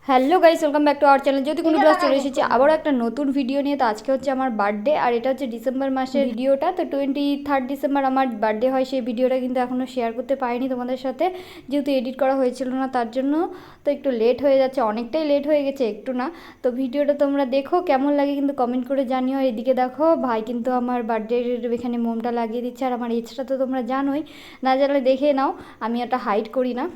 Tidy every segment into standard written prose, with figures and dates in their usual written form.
Hello guys, welcome back to our channel. যদি কোনো class চলে এসেছি আবারও একটা নতুন ভিডিও নিয়ে। তো আজকে হচ্ছে আমার বার্থডে, আর এটা হচ্ছে ডিসেম্বর মাসের ভিডিওটা। তো 23 ডিসেম্বর আমার বার্থডে হয়। সেই ভিডিওটা কিন্তু এখনও শেয়ার করতে পারিনি তোমাদের সাথে, যেহেতু এডিট করা হয়েছিল না তার জন্য। তো একটু লেট হয়ে যাচ্ছে, অনেকটাই লেট হয়ে গেছে, একটু না। তো ভিডিওটা তোমরা দেখো, কেমন লাগে কিন্তু কমেন্ট করে জানিও। এদিকে দেখো ভাই কিন্তু আমার বার্থডের এখানে মোমটা লাগিয়ে দিচ্ছে, আর আমার এজটা তো তোমরা জানোই, না জানলে দেখে নাও, আমি এটা হাইড করি না।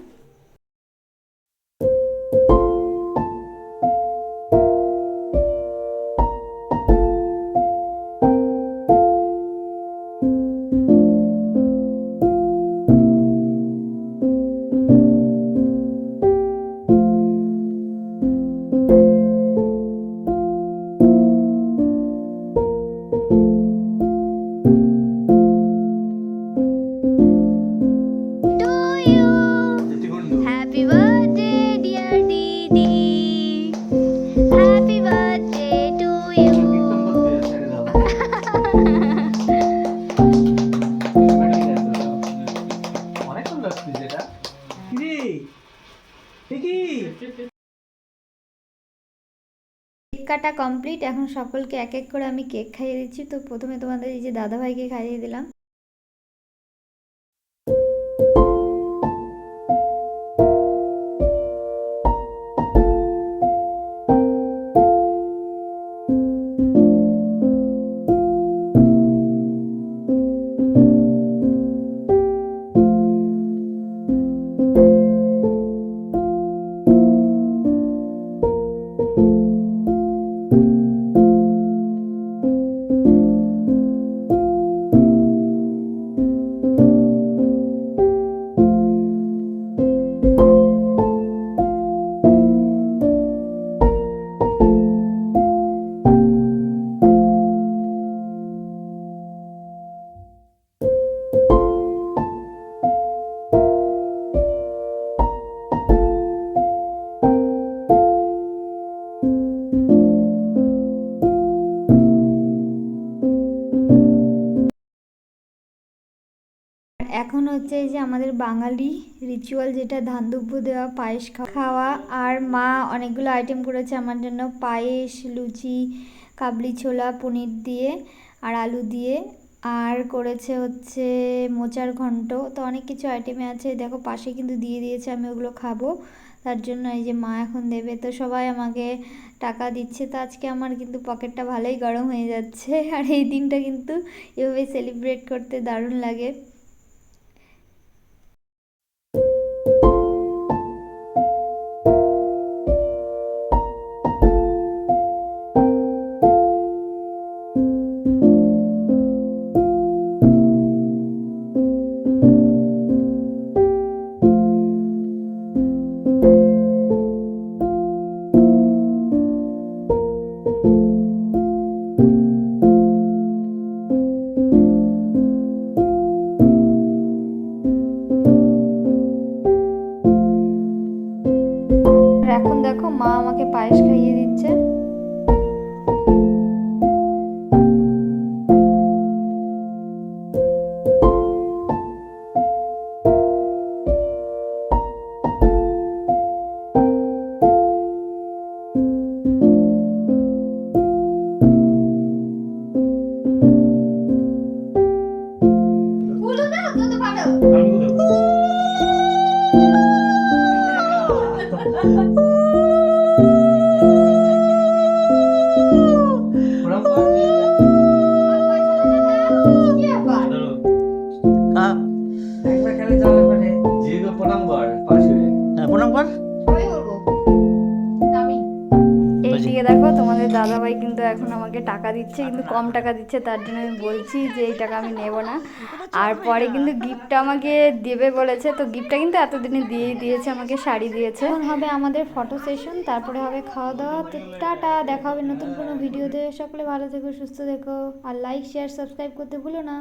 Happy birthday, dear Didi. Happy birthday to you. Cake কাটা কমপ্লিট। এখন সকলকে এক এক করে আমি কেক খাইয়ে দিচ্ছি। তো প্রথমে তোমাদের এই যে দাদাভাইকে খাইয়ে দিলাম। এখন হচ্ছে এই যে আমাদের বাঙালি রিচুয়াল, যেটা ধান দুব্য দেওয়া, পায়েস খাওয়া। আর মা অনেকগুলো আইটেম করেছে আমার জন্য, পায়েস, লুচি, কাবলি ছোলা, পনির দিয়ে আর আলু দিয়ে, আর করেছে হচ্ছে মোচার ঘন্ট। তো অনেক কিছু আইটেমে আছে, দেখো পাশে কিন্তু দিয়ে দিয়েছে, আমি ওগুলো খাবো। তার জন্য এই যে মা এখন দেবে, তো সবাই আমাকে টাকা দিচ্ছে। তো আজকে আমার কিন্তু পকেটটা ভালোই গরম হয়ে যাচ্ছে, আর এই দিনটা কিন্তু এভাবে সেলিব্রেট করতে দারুণ লাগে। এখন দেখো মা আমাকে পায়েস খাইয়ে দিচ্ছে। এইদিকে দেখো তোমাদের দাদাভাই কিন্তু এখন আমাকে টাকা দিচ্ছে, কিন্তু কম টাকা দিচ্ছে, তার জন্য আমি বলছি যে এই টাকা আমি নেব না। আর পরে কিন্তু গিফটটা আমাকে দেবে বলেছে, তো গিফটটা কিন্তু এতদিনে দিয়েই দিয়েছে, আমাকে শাড়ি দিয়েছে। এখন হবে আমাদের ফটো সেশন, তারপরে হবে খাওয়া দাওয়া। তো টাটা, দেখা হবে নতুন কোনো ভিডিওতে। সকলে ভালো থেকো, সুস্থ থেকো, আর লাইক, শেয়ার, সাবস্ক্রাইব করতে ভুলো না।